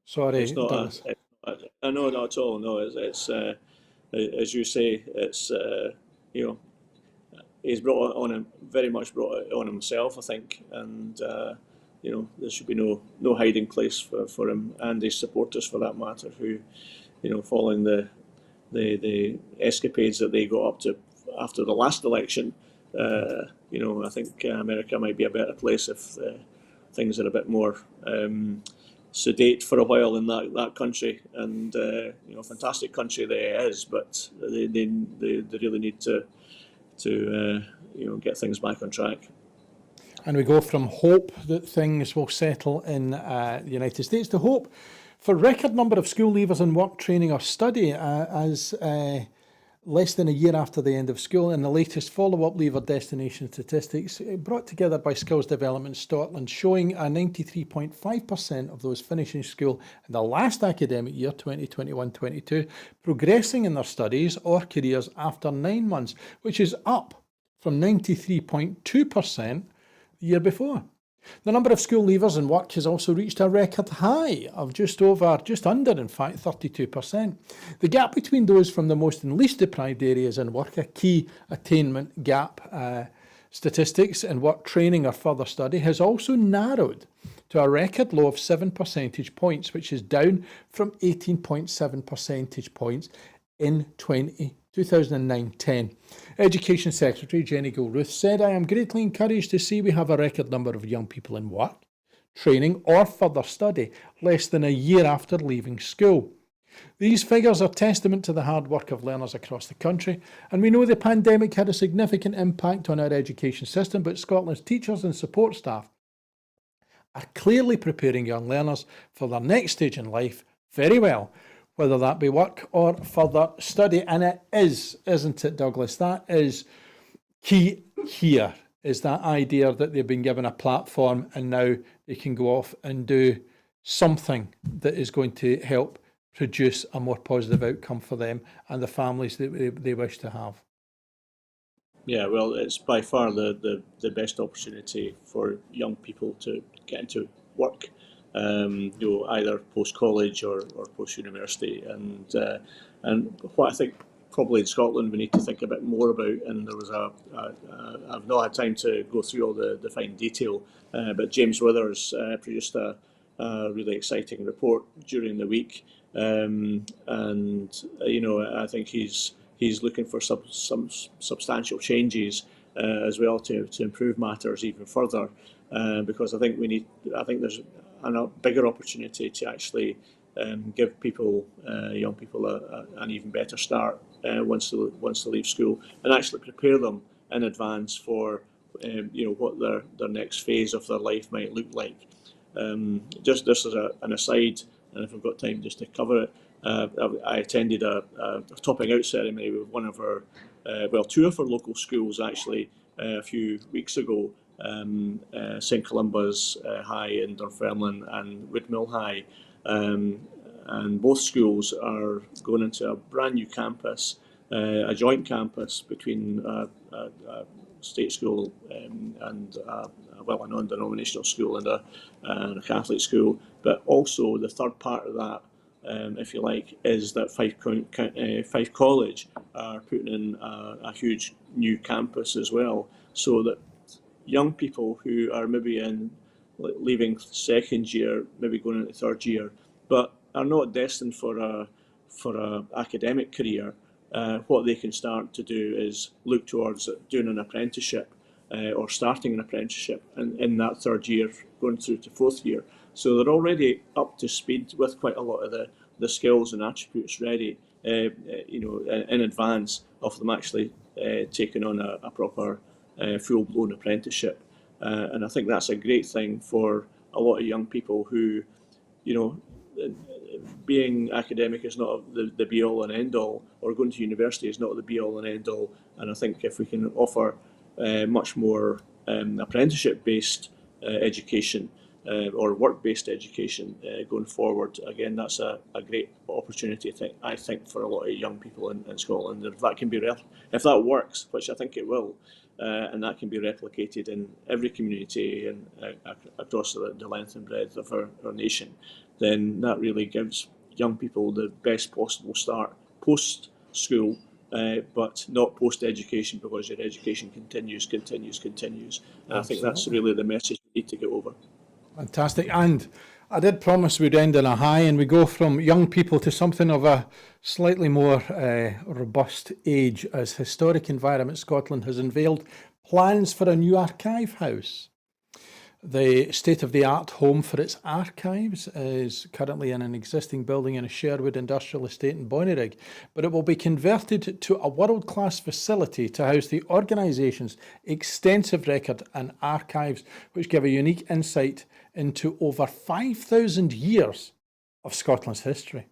sorry, it's not. No, not at all. No, it's as you say, it's he's very much brought it on himself, I think, and there should be no hiding place for him and his supporters, for that matter, who following the escapades that they got up to after the last election. I think America might be a better place if things are a bit more sedate for a while in that country. And fantastic country they is, but they really need to get things back on track. And we go from hope that things will settle in the United States to hope for record number of school leavers in work, training or study, as less than a year after the end of school. In the latest follow-up leaver destination statistics brought together by Skills Development Scotland, showing a 93.5% of those finishing school in the last academic year, 2021-22, progressing in their studies or careers after 9 months, which is up from 93.2% the year before. The number of school leavers in work has also reached a record high of just under, in fact, 32%. The gap between those from the most and least deprived areas in work, a key attainment gap, statistics in work, training or further study, has also narrowed to a record low of 7 percentage points, which is down from 18.7 percentage points in 2009-10. Education Secretary Jenny Gilruth said, "I am greatly encouraged to see we have a record number of young people in work, training or further study less than a year after leaving school. These figures are testament to the hard work of learners across the country, and we know the pandemic had a significant impact on our education system, but Scotland's teachers and support staff are clearly preparing young learners for their next stage in life very well, whether that be work or further study." And it is, isn't it, Douglas? That is key here, is that idea that they've been given a platform and now they can go off and do something that is going to help produce a more positive outcome for them and the families that they wish to have. Yeah, well, it's by far the best opportunity for young people to get into work. Either post-college or post-university, and what I think probably in Scotland we need to think a bit more about, and there was I've not had time to go through all the fine detail, but James Withers produced a really exciting report during the week, and I think he's looking for some substantial changes as well to improve matters even further, because I think there's a bigger opportunity to actually give people, young people, an even better start once they leave school, and actually prepare them in advance for what their next phase of their life might look like. Just as an aside, and if I've got time just to cover it, I attended a topping out ceremony with one of our, two of our local schools actually a few weeks ago, St Columba's High in Dunfermline and Woodmill High. And both schools are going into a brand new campus, a joint campus between a state school and a non-denominational school and a Catholic school. But also the third part of that, if you like, is that Fife College are putting in a huge new campus as well, so that young people who are maybe leaving second year, maybe going into third year, but are not destined for a academic career, what they can start to do is look towards doing an apprenticeship or starting an apprenticeship in that third year, going through to fourth year. So they're already up to speed with quite a lot of the skills and attributes ready, in advance of them actually taking on a proper full-blown apprenticeship. And I think that's a great thing for a lot of young people who, being academic is not the be-all and end-all, or going to university is not the be-all and end-all. And I think if we can offer much more apprenticeship-based education or work-based education going forward, again, that's a great opportunity, I think, for a lot of young people in Scotland. If that can be if that works, which I think it will, and that can be replicated in every community and across the length and breadth of our nation, then that really gives young people the best possible start post-school, but not post-education, because your education continues. And absolutely. I think that's really the message we need to get over. Fantastic. And I did promise we'd end on a high, and we go from young people to something of a slightly more robust age, as Historic Environment Scotland has unveiled plans for a new archive house. The state-of-the-art home for its archives is currently in an existing building in a Sherwood industrial estate in Bonnyrigg, but it will be converted to a world-class facility to house the organisation's extensive record and archives, which give a unique insight into over 5,000 years of Scotland's history.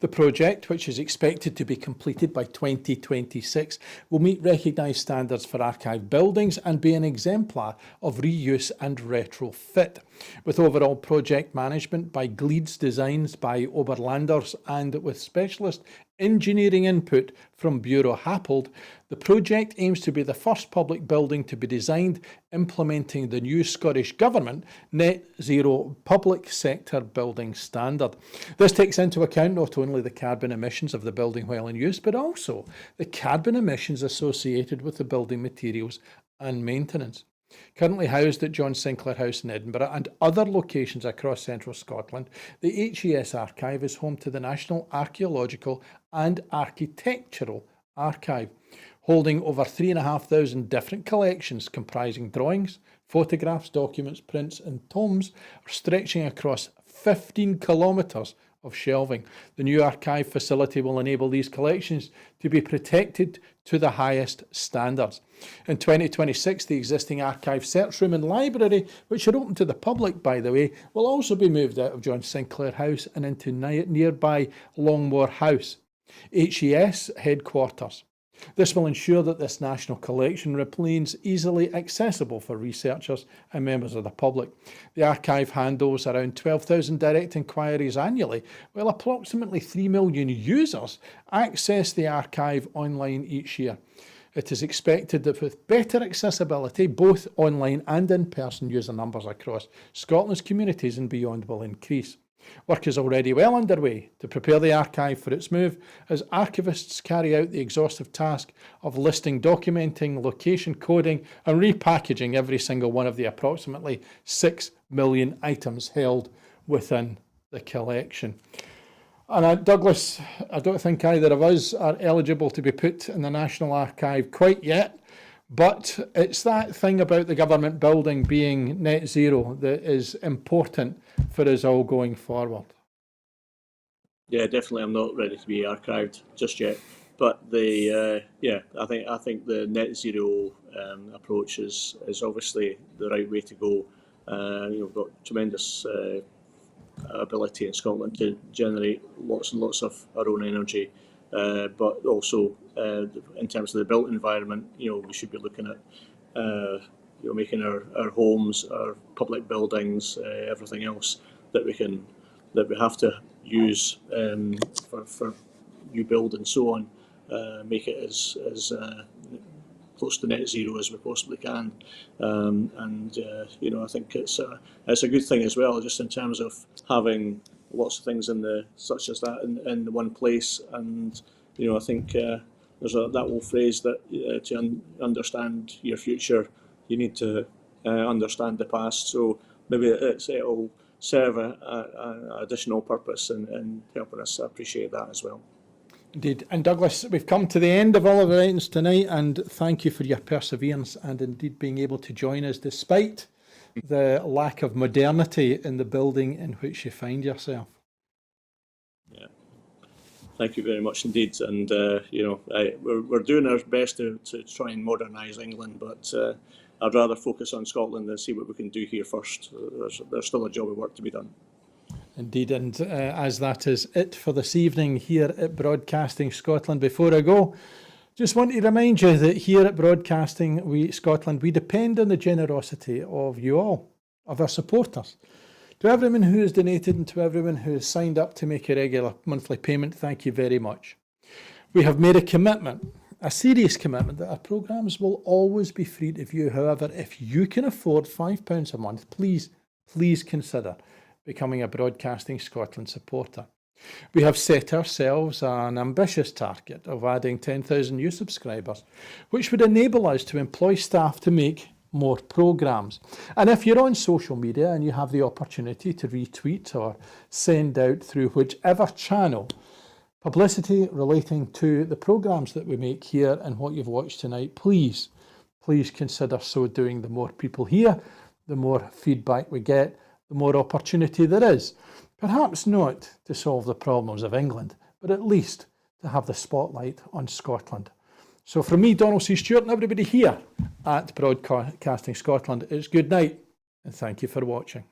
The project, which is expected to be completed by 2026, will meet recognised standards for archive buildings and be an exemplar of reuse and retrofit. With overall project management by Gleeds Designs by Oberlanders and with specialist engineering input from Bureau Happold, the project aims to be the first public building to be designed implementing the new Scottish Government Net Zero Public Sector Building Standard. This takes into account not only the carbon emissions of the building while in use, but also the carbon emissions associated with the building materials and maintenance. Currently housed at John Sinclair House in Edinburgh and other locations across central Scotland, the HES Archive is home to the National Archaeological and Architectural Archive, holding over 3,500 different collections comprising drawings, photographs, documents, prints and tomes, stretching across 15 kilometres of shelving. The new archive facility will enable these collections to be protected to the highest standards. In 2026, the existing archive search room and library, which are open to the public, by the way, will also be moved out of John Sinclair House and into nearby Longmore House, HES headquarters. This will ensure that this national collection remains easily accessible for researchers and members of the public. The archive handles around 12,000 direct inquiries annually, while approximately 3 million users access the archive online each year. It is expected that with better accessibility, both online and in-person user numbers across Scotland's communities and beyond will increase. Work is already well underway to prepare the archive for its move, as archivists carry out the exhaustive task of listing, documenting, location coding and repackaging every single one of the approximately 6 million items held within the collection. And Douglas, I don't think either of us are eligible to be put in the National Archive quite yet, but it's that thing about the government building being net zero that is important for us all going forward. Yeah, definitely. I'm not ready to be archived just yet, but I think the net zero approach is obviously the right way to go. We've got tremendous ability in Scotland to generate lots and lots of our own energy, but also in terms of the built environment, we should be looking at making our homes, our public buildings, everything else that we have to use for new build and so on, make it as close to net zero as we possibly can. I think it's a good thing as well, just in terms of having lots of things such as that in one place. And I think there's that old phrase that to understand your future, you need to understand the past. So maybe it'll serve an additional purpose in helping us appreciate that as well. Indeed. And Douglas, we've come to the end of all of our items tonight, and thank you for your perseverance and indeed being able to join us despite the lack of modernity in the building in which you find yourself. Yeah. Thank you very much indeed. And, we're doing our best to try and modernise England, but I'd rather focus on Scotland and see what we can do here first. There's still a job of work to be done. Indeed, and as that is it for this evening here at Broadcasting Scotland, before I go, just want to remind you that here at Broadcasting Scotland, we depend on the generosity of you all, of our supporters. To everyone who has donated and to everyone who has signed up to make a regular monthly payment, thank you very much. We have made a commitment, a serious commitment, that our programmes will always be free to view. However, if you can afford £5 a month, please consider becoming a Broadcasting Scotland supporter. We have set ourselves an ambitious target of adding 10,000 new subscribers, which would enable us to employ staff to make more programmes. And if you're on social media and you have the opportunity to retweet or send out through whichever channel publicity relating to the programmes that we make here and what you've watched tonight, please consider so doing. The more people hear, the more feedback we get, the more opportunity there is, perhaps not to solve the problems of England, but at least to have the spotlight on Scotland. So from me, Donald C. Stewart, and everybody here at Broadcasting Scotland, it's good night and thank you for watching.